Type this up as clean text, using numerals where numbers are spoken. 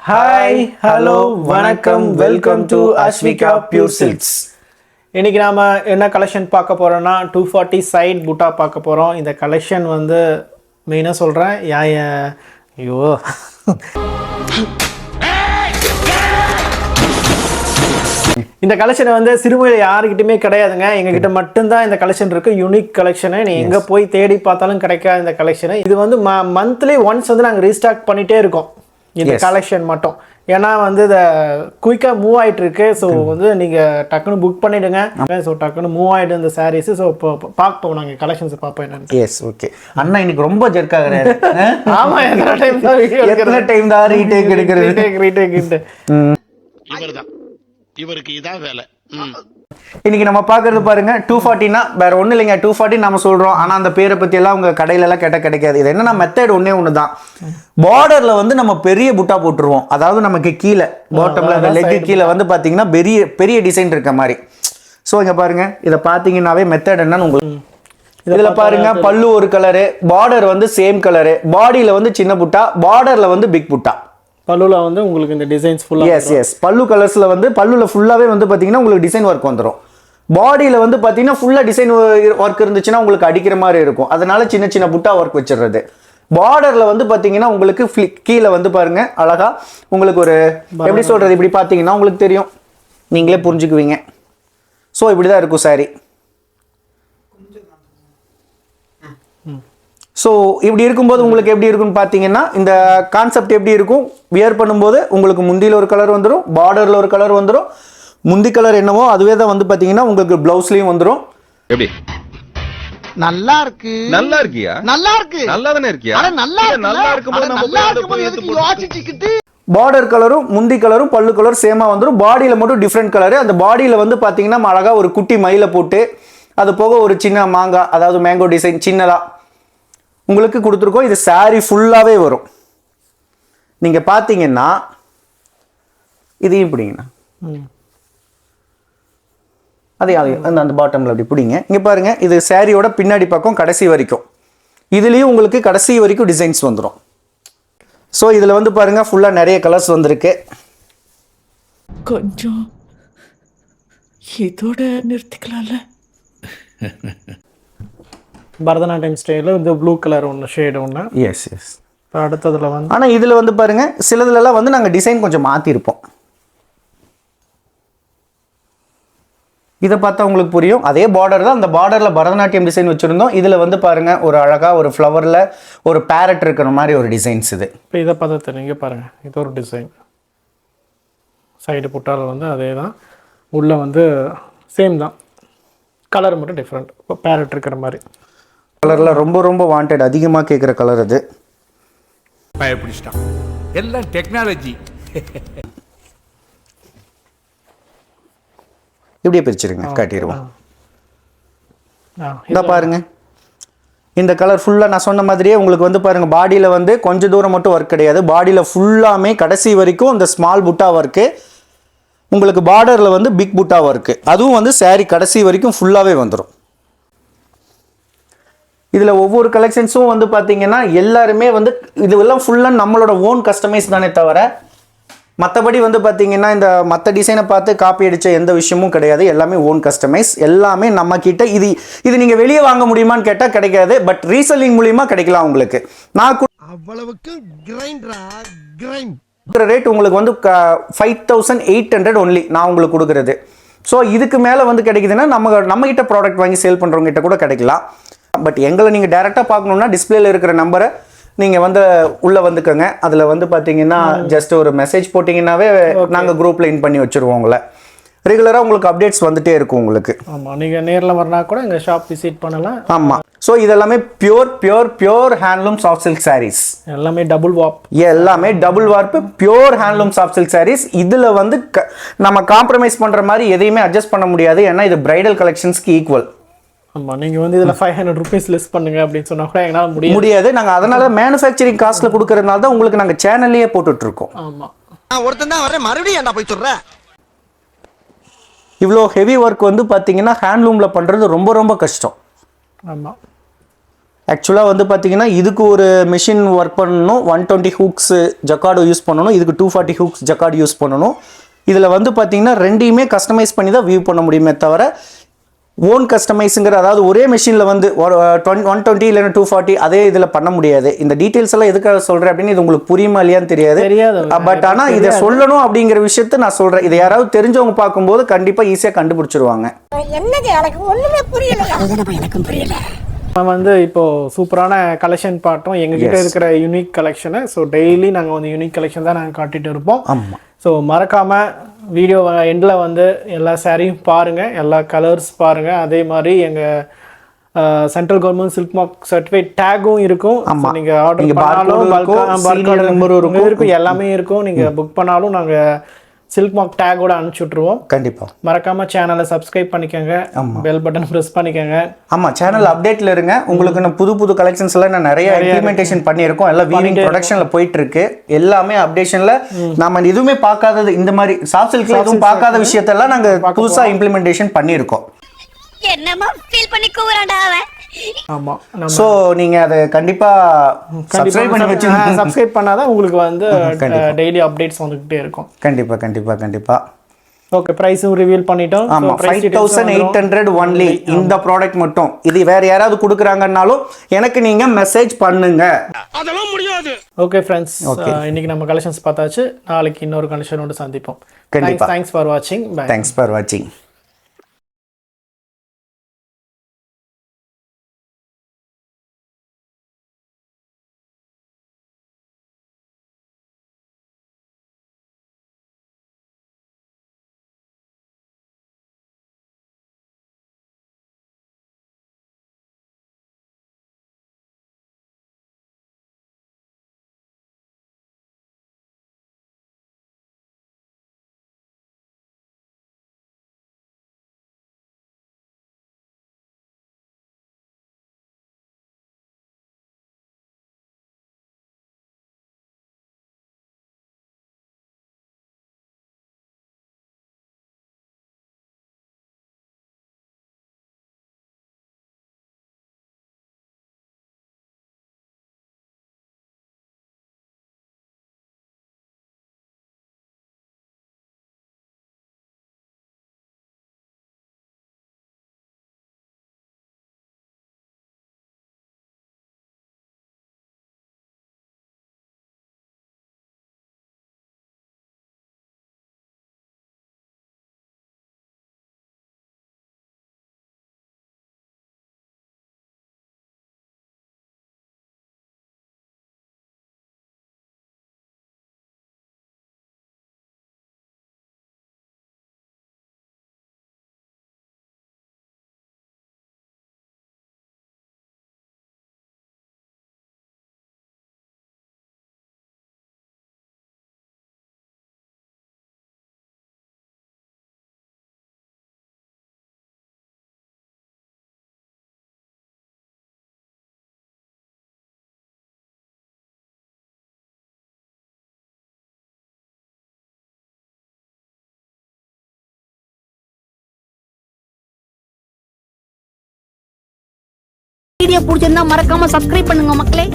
Hi hello வணக்கம் welcome to Aswika pure silks. இன்றைக்கி நாம் என்ன கலெக்ஷன் பார்க்க போகிறோன்னா 240 சைட் புட்டா பார்க்க போகிறோம். இந்த கலெக்ஷன் வந்து மெயினாக சொல்கிறேன் ஐயோ இந்த கலெக்ஷன் வந்து சிறுமுகையில் யாருக்கிட்டையுமே கிடையாதுங்க. எங்ககிட்ட மட்டும்தான் இந்த கலெக்ஷன் இருக்குது. Unique collection. நீ எங்கே போய் தேடி பார்த்தாலும் கிடைக்காது இந்த கலெக்ஷனு. இது வந்து மந்த்லி ஒன்ஸ் வந்து நாங்கள் ரீஸ்டாக் பண்ணிகிட்டே இருக்கோம் இந்த கலெக்ஷன் மட்டும். ஏன்னா வந்து இதை குயிக்காக மூவ் ஆகிட்டு இருக்கு. ஸோ வந்து நீங்கள் டக்குன்னு புக் பண்ணிவிடுங்க. ஸோ டக்குன்னு மூவ் ஆகிடு இந்த சாரீஸ். ஸோ இப்போ பார்ப்போம், நாங்கள் கலெக்ஷன்ஸ் பார்ப்போம் என்னன்னு. S, okay. அண்ணா இன்னைக்கு ரொம்ப ஜெர்க்காகிறாரு. ஆமாம், எத்தனை டைம் தான் ரீடேக் எடுக்கிறது. இவர்தான், இவருக்கு இதான் வேலை. இன்னைக்கு நம்ம பார்க்கறது பாருங்க 240னா வேற ஒன்றும் இல்லைங்க. 240 நம்ம சொல்றோம், ஆனால் அந்த பேரை பத்தி எல்லாம் உங்க கடையில எல்லாம் கேட்டால் கிடைக்காது. இது என்னன்னா மெத்தட் ஒன்று தான். பார்டர்ல வந்து நம்ம பெரிய புட்டா போட்டுருவோம். அதாவது நமக்கு கீழே பாட்டம்ல அந்த லெக்கு கீழே வந்து பாத்தீங்கன்னா பெரிய பெரிய டிசைன் இருக்க மாதிரி. ஸோ இங்க பாருங்க, இதை பார்த்தீங்கன்னாவே மெத்தட் என்னன்னு உங்களுக்கு இதுல பாருங்க. பல்லு ஒரு கலரு, பார்டர் வந்து சேம் கலரு, பாடியில வந்து சின்ன புட்டா, பார்டர்ல வந்து பிக் புட்டா. பல்லுல வந்து உங்களுக்கு இந்த டிசைன்ஸ் ஃபுல்லா எஸ் பல்லு கலர்ஸ்ல வந்து பல்லுல ஃபுல்லாவே வந்து பாத்தீங்கன்னா உங்களுக்கு டிசைன் ஒர்க் வந்துடும். பாடியில வந்து பாத்தீங்கன்னா ஃபுல்லா டிசைன் ஒர்க் இருந்துச்சுன்னா உங்களுக்கு அடிக்கிற மாதிரி இருக்கும். அதனால சின்ன சின்ன புட்டா ஒர்க் வச்சிடுறது. பார்டர்ல வந்து பாத்தீங்கன்னா உங்களுக்கு கீழே வந்து பாருங்க அழகா உங்களுக்கு ஒரு எப்படி சொல்றது, இப்படி பாத்தீங்கன்னா உங்களுக்கு தெரியும், நீங்களே புரிஞ்சுக்குவீங்க. ஸோ இப்படிதான் இருக்கும் சாரி. ஸோ இப்படி இருக்கும்போது உங்களுக்கு எப்படி இருக்குன்னு பார்த்தீங்கன்னா இந்த கான்செப்ட் எப்படி இருக்கும், வியர் பண்ணும்போது உங்களுக்கு முந்தியில் ஒரு கலர் வந்துடும், பார்டரில் ஒரு கலர் வந்துடும். முந்தி கலர் என்னவோ அதுவே தான் வந்து பார்த்தீங்கன்னா உங்களுக்கு ப்ளவுஸ்லையும் வந்துடும். எப்படி நல்லா இருக்கு? நல்லா இருக்கியா? நல்லா இருக்கு. நல்லா தானே இருக்கியா? நல்லா இருக்கும்போது யோசிச்சுக்கிட்டு பார்டர் கலரும் முந்தி கலரும் பல்லு கலர் சேமா வந்துடும். பாடியில் மட்டும் டிஃப்ரெண்ட் கலரு. அந்த பாடியில் வந்து பார்த்தீங்கன்னா அழகா ஒரு குட்டி மயில போட்டு அது போக ஒரு சின்ன மாங்காய், அதாவது மேங்கோ டிசைன் சின்னதா உங்களுக்கு கொடுத்துருக்கோம். இது சாரி ஃபுல்லாவே வரும். நீங்க பாத்தீங்கன்னா இதையும் பிடிங்கண்ணா, அதே அந்த பாட்டம்ல அப்படி பிடிங்க. இங்க பாருங்க, இது சாரியோட பின்னாடி பக்கம் கடைசி வரைக்கும், இதுலயும் உங்களுக்கு கடைசி வரைக்கும் டிசைன்ஸ் வந்துடும். ஸோ இதுல வந்து பாருங்க ஃபுல்லா நிறைய கலர்ஸ் வந்திருக்கு. கொஞ்சம் இதோட நிறுத்திக்கலாம்ல. பரதநாட்டியம் ஸ்டைலில் இந்த ப்ளூ கலர் ஒன்று ஷேடு ஒன்று. எஸ் அடுத்ததுல வந்து ஆனால் இதில் வந்து பாருங்க சிலதுலலாம் வந்து நாங்கள் டிசைன் கொஞ்சம் மாற்றிருப்போம். இதை பார்த்தா உங்களுக்கு புரியும். அதே பார்டர் தான், அந்த பார்டரில் பரதநாட்டியம் டிசைன் வச்சுருந்தோம். இதில் வந்து பாருங்க ஒரு அழகாக ஒரு ஃப்ளவரில் ஒரு பேரட் இருக்கிற மாதிரி ஒரு டிசைன்ஸ். இது இப்போ இதை பார்த்தா தெரியுங்க பாருங்க, இது ஒரு டிசைன். சைடு புட்டால வந்து அதே தான், உள்ளே வந்து சேம் தான், கலர் மட்டும் டிஃப்ரெண்ட். இப்போ பேரட் இருக்கிற மாதிரி கலரில் ரொம்ப ரொம்ப வாண்டட், அதிகமாக கேட்குற கலர் அது. பயப்பிடிச்சிட்டான், எல்லாம் டெக்னாலஜி. இப்படியே பிரிச்சிருங்க, காட்டிடுவோம். இதை பாருங்க, இந்த கலர் ஃபுல்லாக நான் சொன்ன மாதிரியே உங்களுக்கு வந்து பாருங்க, பாடியில் வந்து கொஞ்சம் தூரம் மட்டும் ஒர்க் கிடையாது, பாடியில் ஃபுல்லாமே கடைசி வரைக்கும் இந்த ஸ்மால் புட்டா ஒர்க்கு, உங்களுக்கு பார்டரில் வந்து பிக் புட்டா ஒர்க்கு, அதுவும் வந்து சாரி கடைசி வரைக்கும் ஃபுல்லாகவே வந்துடும். இதில் ஒவ்வொரு கலெக்ஷன்ஸும் வந்து பார்த்தீங்கன்னா எல்லாருமே வந்து இதுவெல்லாம் ஃபுல்லாக நம்மளோட ஓன் கஸ்டமைஸ் தானே தவிர மற்றபடி வந்து பார்த்தீங்கன்னா இந்த மற்ற டிசைனை பார்த்து காப்பி அடித்த எந்த விஷயமும் கிடையாது. எல்லாமே ஓன் கஸ்டமைஸ், எல்லாமே நம்ம கிட்ட. இது நீங்கள் வெளியே வாங்க முடியுமான்னு கேட்டால் கிடைக்காது, பட் ரீசெல்லிங் மூலியமாக கிடைக்கலாம் உங்களுக்கு. நான் அவ்வளவுக்கு கிரைண்ட் ரேட் உங்களுக்கு வந்து 5800 ஒன்லி நான் உங்களுக்கு கொடுக்குறது. ஸோ இதுக்கு மேலே வந்து கிடைக்குதுன்னா நம்ம கிட்ட ப்ராடக்ட் வாங்கி சேல் பண்ணுறவங்க கிட்ட கூட கிடைக்கலாம். பட் எங்களை நீங்கள் டைரெக்டாக பார்க்கணுன்னா டிஸ்பிளேல இருக்கிற நம்பரை நீங்கள் வந்து உள்ளே வந்துக்கோங்க. அதில் வந்து பார்த்தீங்கன்னா ஜஸ்ட் ஒரு மெசேஜ் போட்டிங்கன்னாவே நாங்கள் குரூப்பில் இன் பண்ணி வச்சுருவோம். உங்களை ரெகுலராக உங்களுக்கு அப்டேட்ஸ் வந்துட்டே இருக்கும் உங்களுக்கு. ஆமாம், நீங்கள் நேரில் வரனா கூட எங்கள் ஷாப் விசிட் பண்ணலாம். ஆமாம். ஸோ இதெல்லாமே pure handloom soft silk sarees. எல்லாமே டபுள் வார்ப், எல்லாமே double warp pure handloom soft silk sarees. இதில் வந்து நம்ம காம்ப்ரமைஸ் பண்ணுற மாதிரி எதையுமே அட்ஜஸ்ட் பண்ண முடியாது. ஏன்னா இது பிரைடல் கலெக்ஷன்ஸ்க்கு ஈக்குவல். ஆமாம், நீங்கள் வந்து இதில் 500 ருபீஸ் லெஸ் பண்ணுங்க அப்படின்னு சொன்னால் கூட எங்களால் முடியாது. நாங்கள் அதனால மேனுஃபேக்சரிங் காஸ்ட்டில் கொடுக்கறதுனால தான் உங்களுக்கு நாங்கள் சேனல்லையே போட்டுட்ருக்கோம். ஆமாம், நான் ஒருத்தன் தான் வரேன், மறுபடியும் ஏன்டா போய் சொல்கிறேன். இவ்வளோ ஹெவி ஒர்க் வந்து பார்த்தீங்கன்னா ஹேண்ட்லூமில் பண்ணுறது ரொம்ப ரொம்ப கஷ்டம். ஆமாம், ஆக்சுவலாக வந்து பார்த்தீங்கன்னா இதுக்கு ஒரு மிஷின் ஒர்க் பண்ணணும், 120 ஹூக்ஸ் ஜக்கார்டு யூஸ் பண்ணணும், இதுக்கு 240 ஹூக்ஸ் ஜக்கார்டு யூஸ் பண்ணணும். இதில் வந்து பார்த்தீங்கன்னா ரெண்டையுமே கஸ்டமைஸ் பண்ணி தான் வியூ பண்ண முடியுமே தவிர ஓன் கஸ்டமைஸுங்கிற அதாவது ஒரே மிஷினில் வந்து 120 இல்லைன்னா 240 அதே இதில் பண்ண முடியாது. இந்த டீட்டெயில்ஸ் எல்லாம் எதுக்காக சொல்கிறேன் அப்படின்னு இது உங்களுக்கு புரியுமா இல்லையான்னு தெரியாது. பட் ஆனால் இதை சொல்லணும் அப்படிங்கிற விஷயத்த நான் சொல்கிறேன். இதை யாராவது தெரிஞ்சவங்க பார்க்கும்போது கண்டிப்பாக ஈஸியாக கண்டுபிடிச்சிருவாங்க. நம்ம வந்து இப்போ சூப்பரான கலெக்ஷன் பார்த்தோம். எங்ககிட்ட இருக்கிற யூனிக் கலெக்ஷனை ஸோ டெய்லி நாங்கள் வந்து யூனிக் கலெக்ஷன் தான் நாங்கள் காட்டிட்டு இருப்போம். ஆமாம். ஸோ மறக்காமல் வீடியோ எண்டில் வந்து எல்லா சாரியும் பாருங்கள், எல்லா கலர்ஸ் பாருங்கள். அதே மாதிரி எங்கள் central government silk mark certified டேகும் இருக்கும். நீங்கள் ஆர்டர் பண்ணாலும் இருக்கும், எல்லாமே இருக்கும். நீங்கள் புக் பண்ணாலும் நாங்கள் சில்க் மார்க் டேகோட அனுப்பிச்சி விட்ருவோம். கண்டிப்பாக மறக்காம சேனலை சப்ஸ்கிரைப் பண்ணிக்கோங்க, பெல் பட்டன் ப்ரெஸ் பண்ணிக்கோங்க. ஆமாம், சேனல் அப்டேட்டில் இருங்க. உங்களுக்கு நான் புது கலெக்ஷன்ஸ் எல்லாம் நான் நிறைய இம்ப்ளிமெண்டேஷன் பண்ணியிருக்கோம். எல்லாம் வீவிங் ப்ரொடக்ஷனில் போயிட்டு இருக்கு. எல்லாமே அப்டேஷனில் நம்ம எதுவுமே பார்க்காதது, இந்த மாதிரி சாஃப்ட் சில்க்ல எதுவும் பார்க்காத விஷயத்தெல்லாம் நாங்கள் புதுசாக இம்ப்ளிமெண்டேஷன் பண்ணியிருக்கோம். என்னமா ஃபீல் பண்ணி கூவுறான்டா அவன். ஆமா, சோ நீங்க அதை கண்டிப்பா சப்ஸ்கிரைப் பண்ணி வச்சுக்கோங்க. சப்ஸ்கிரைப் பண்ணாதான் உங்களுக்கு வந்து டெய்லி அப்டேட்ஸ் வந்துகிட்டே இருக்கும். கண்டிப்பா. ஓகே, பிரைஸும் ரிவீல் பண்ணிட்டோம். ஆமா, 5800 ஒன்லி இந்த ப்ராடக்ட் மட்டும். இது வேற யாராவது கொடுக்குறாங்கன்னாலும் எனக்கு நீங்க மெசேஜ் பண்ணுங்க. அதெல்லாம் முடியாது. ஓகே ஃப்ரெண்ட்ஸ், இன்னைக்கு நம்ம கலெக்ஷன்ஸ் பார்த்தாச்சு. நாளைக்கு இன்னொரு கலெக்ஷனோட சந்திப்போம். தேங்க்ஸ் ஃபார் வாட்சிங். தேங்க்ஸ் ஃபார் வாட்சிங். வீடியோ பிடிச்சிருந்தா மறக்காம சப்ஸ்கிரைப் பண்ணுங்க மக்களே.